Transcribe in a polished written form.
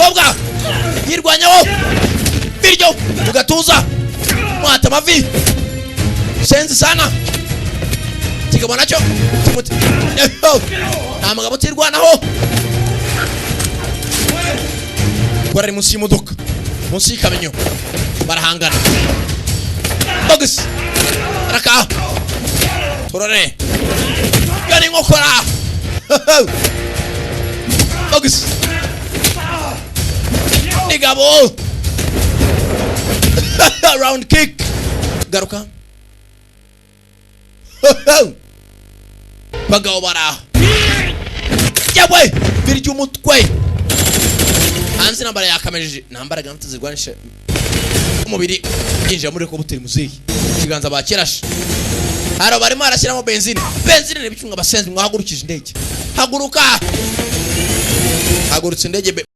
umukobwa yirwanyaho biryo mugatuza mwata mavi senzi sana kigabo nacyo kimuti nta mugabo tirwanaho bari munsi y'imodoka munsi y'ikabenyo barahangana bogus raka torore gani ngokora bogus nigabo round kick garuka bagabo bara yawe biryo umutwe hanze nambara yakameje nambara gantu zirwanisha umubiri yinjira muri ko buteri muzeyi kiganza bakirashe haro barimo arashyiramo benzine ne bicunga abasenzi mwahagurukije indege haguruka hagurutse indege